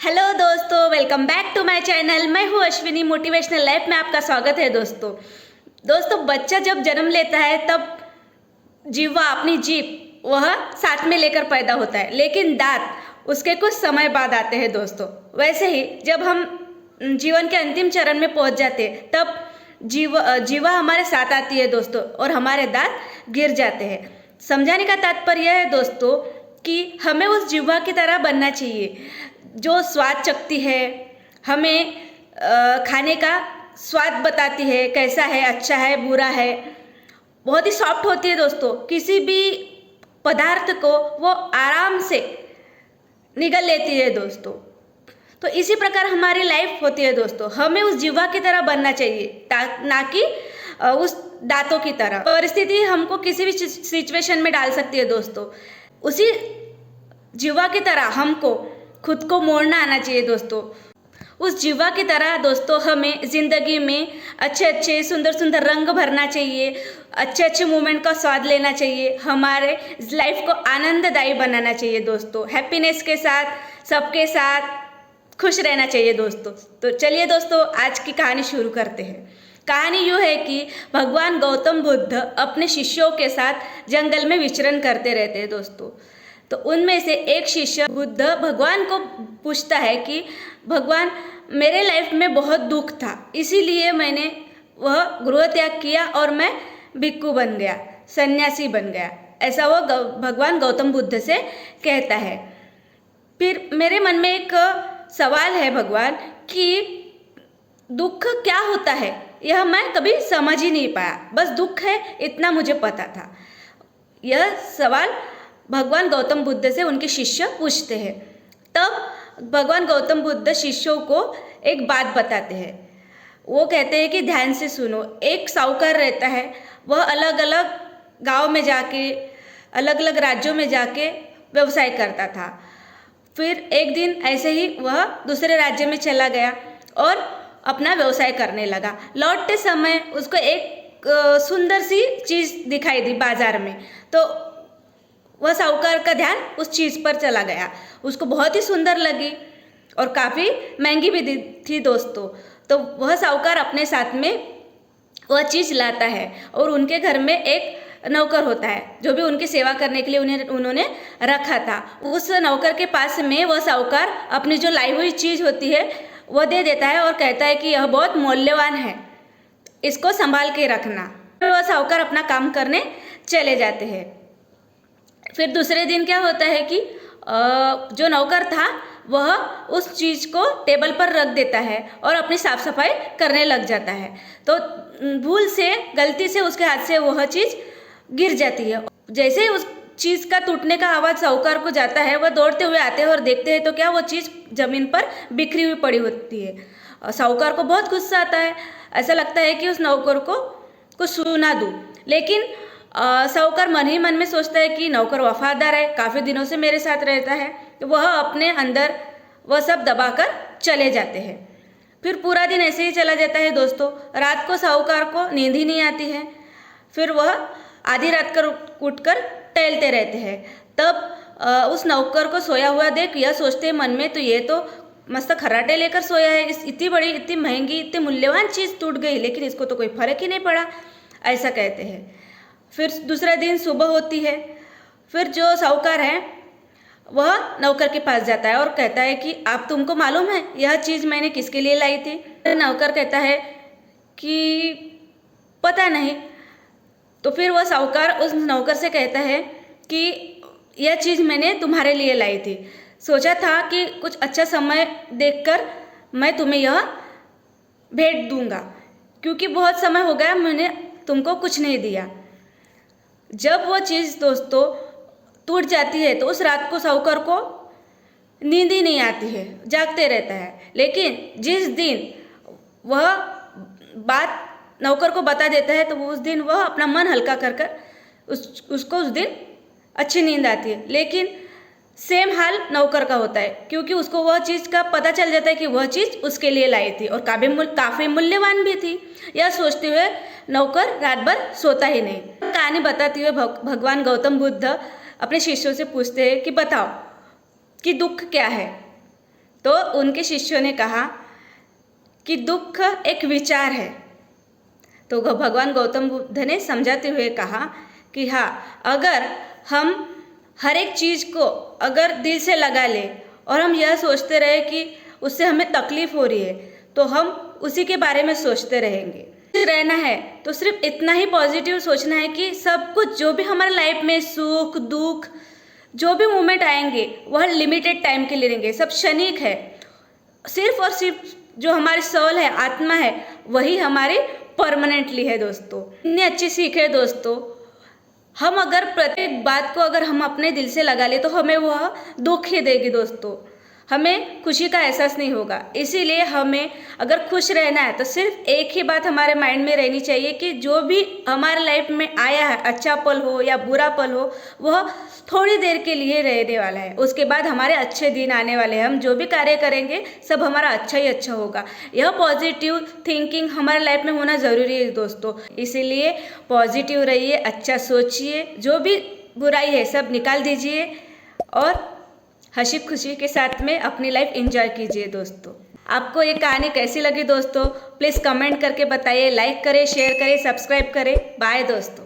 Hello दोस्तों, welcome back to my channel. मैं हूँ अश्विनी। मोटिवेशनल लाइफ में आपका स्वागत है। दोस्तों बच्चा जब जन्म लेता है तब जीवा अपनी जीभ वह साथ में लेकर पैदा होता है, लेकिन दांत उसके कुछ समय बाद आते हैं। दोस्तों वैसे ही जब हम जीवन के अंतिम चरण में पहुंच जाते हैं तब जीवा हमारे साथ आती है दोस्तों, और हमारे दांत गिर जाते हैं। समझाने का तात्पर्य है दोस्तों कि हमें उस जीवा की तरह बनना चाहिए जो स्वाद चखती है, हमें खाने का स्वाद बताती है, कैसा है, अच्छा है, बुरा है। बहुत ही सॉफ्ट होती है दोस्तों, किसी भी पदार्थ को वो आराम से निगल लेती है दोस्तों। तो इसी प्रकार हमारी लाइफ होती है दोस्तों। हमें उस जीवा की तरह बनना चाहिए, ना कि उस दांतों की तरह। परिस्थिति हमको किसी भी सिचुएशन में डाल सकती है दोस्तों। उसी जीवा की तरह हमको खुद को मोड़ना आना चाहिए दोस्तों। उस जीवा की तरह दोस्तों हमें ज़िंदगी में अच्छे अच्छे सुंदर सुंदर रंग भरना चाहिए, अच्छे अच्छे मोमेंट का स्वाद लेना चाहिए, हमारे लाइफ को आनंददायी बनाना चाहिए दोस्तों। हैप्पीनेस के साथ, सबके साथ खुश रहना चाहिए दोस्तों। तो चलिए दोस्तों, आज की कहानी शुरू करते हैं। कहानी यूँ है कि भगवान गौतम बुद्ध अपने शिष्यों के साथ जंगल में विचरण करते रहते हैं दोस्तों। तो उनमें से एक शिष्य बुद्ध भगवान को पूछता है कि भगवान, मेरे लाइफ में बहुत दुख था, इसीलिए मैंने वह गृह त्याग किया और मैं भिक्खु बन गया, सन्यासी बन गया। ऐसा वो भगवान गौतम बुद्ध से कहता है। फिर मेरे मन में एक सवाल है भगवान कि दुख क्या होता है, यह मैं कभी समझ ही नहीं पाया। बस दुख है इतना मुझे पता था। यह सवाल भगवान गौतम बुद्ध से उनके शिष्य पूछते हैं। तब भगवान गौतम बुद्ध शिष्यों को एक बात बताते हैं। वो कहते हैं कि ध्यान से सुनो। एक साहूकार रहता है, वह अलग अलग गांव में जाके, अलग अलग राज्यों में जाके व्यवसाय करता था। फिर एक दिन ऐसे ही वह दूसरे राज्य में चला गया और अपना व्यवसाय करने लगा। लौटते समय उसको एक सुंदर सी चीज़ दिखाई दी बाजार में। तो वह साहूकार का ध्यान उस चीज़ पर चला गया। उसको बहुत ही सुंदर लगी और काफ़ी महंगी भी थी दोस्तों। तो वह साहूकार अपने साथ में वह चीज़ लाता है और उनके घर में एक नौकर होता है जो भी उनकी सेवा करने के लिए उन्होंने रखा था। उस नौकर के पास में वह साहूकार अपनी जो लाई हुई चीज़ होती है वह दे देता है और कहता है कि यह बहुत मूल्यवान है, इसको संभाल के रखना। वह साहूकार अपना काम करने चले जाते हैं। फिर दूसरे दिन क्या होता है कि जो नौकर था वह उस चीज़ को टेबल पर रख देता है और अपनी साफ सफाई करने लग जाता है। तो भूल से, गलती से उसके हाथ से वह चीज़ गिर जाती है। जैसे ही उस चीज़ का टूटने का आवाज़ साहूकार को जाता है, वह दौड़ते हुए आते हैं और देखते हैं तो क्या वो चीज़ ज़मीन पर बिखरी हुई पड़ी होती है। साहूकार को बहुत गुस्सा आता है। ऐसा लगता है कि उस नौकर को कुछ सुना दूँ, लेकिन साहूकार मन ही मन में सोचता है कि नौकर वफादार है, काफ़ी दिनों से मेरे साथ रहता है। तो वह अपने अंदर वह सब दबाकर चले जाते हैं। फिर पूरा दिन ऐसे ही चला जाता है दोस्तों। रात को साहूकार को नींद ही नहीं आती है। फिर वह आधी रात कर उठकर टहलते रहते हैं। तब उस नौकर को सोया हुआ देख यह सोचते हैं मन में, तो ये तो मस्त खर्राटे लेकर सोया है, इस इतनी बड़ी, इतनी महंगी, इतनी मूल्यवान चीज़ टूट गई, लेकिन इसको तो कोई फर्क ही नहीं पड़ा। ऐसा कहते हैं। फिर दूसरा दिन सुबह होती है। फिर जो साहूकार है वह नौकर के पास जाता है और कहता है कि आप, तुमको मालूम है यह चीज़ मैंने किसके लिए लाई थी? नौकर कहता है कि पता नहीं। तो फिर वह साहूकार उस नौकर से कहता है कि यह चीज़ मैंने तुम्हारे लिए लाई थी। सोचा था कि कुछ अच्छा समय देखकर मैं तुम्हें यह भेंट दूंगा, क्योंकि बहुत समय हो गया मैंने तुमको कुछ नहीं दिया। जब वो चीज़ दोस्तों टूट जाती है तो उस रात को साहूकार को नींद ही नहीं आती है, जागते रहता है। लेकिन जिस दिन वह बात नौकर को बता देता है तो उस दिन वह अपना मन हल्का कर कर उसको उस दिन अच्छी नींद आती है। लेकिन सेम हाल नौकर का होता है, क्योंकि उसको वह चीज़ का पता चल जाता है कि वह चीज़ उसके लिए लाई थी और काफ़ी मूल्यवान भी थी। यह सोचते हुए नौकर रात भर सोता ही नहीं। कहानी बताते हुए भगवान गौतम बुद्ध अपने शिष्यों से पूछते हैं कि बताओ कि दुख क्या है। तो उनके शिष्यों ने कहा कि दुख एक विचार है। तो भगवान गौतम बुद्ध ने समझाते हुए कहा कि हाँ, अगर हम हर एक चीज़ को अगर दिल से लगा ले और हम यह सोचते रहे कि उससे हमें तकलीफ हो रही है, तो हम उसी के बारे में सोचते रहेंगे। रहना है तो सिर्फ इतना ही पॉजिटिव सोचना है कि सब कुछ जो भी हमारे लाइफ में सुख दुख जो भी मोमेंट आएंगे वह लिमिटेड टाइम के लिए रहेंगे, सब क्षणिक है। सिर्फ और सिर्फ जो हमारी सोल है, आत्मा है, वही हमारी परमानेंटली है दोस्तों। इतनी अच्छी सीख है दोस्तों। हम अगर प्रत्येक बात को अगर हम अपने दिल से लगा ले तो हमें वह दुख ही देगी दोस्तों, हमें खुशी का एहसास नहीं होगा। इसीलिए हमें अगर खुश रहना है तो सिर्फ एक ही बात हमारे माइंड में रहनी चाहिए कि जो भी हमारे लाइफ में आया है, अच्छा पल हो या बुरा पल हो, वह थोड़ी देर के लिए रहने वाला है। उसके बाद हमारे अच्छे दिन आने वाले हैं। हम जो भी कार्य करेंगे सब हमारा अच्छा ही अच्छा होगा। यह पॉजिटिव थिंकिंग हमारे लाइफ में होना ज़रूरी है दोस्तों। इसीलिए पॉजिटिव रहिए, अच्छा सोचिए, जो भी बुराई है सब निकाल दीजिए और हंसी खुशी के साथ में अपनी लाइफ एंजॉय कीजिए दोस्तों। आपको ये कहानी कैसी लगी दोस्तों, प्लीज़ कमेंट करके बताइए, लाइक करें, शेयर करें, सब्सक्राइब करें। बाय दोस्तों।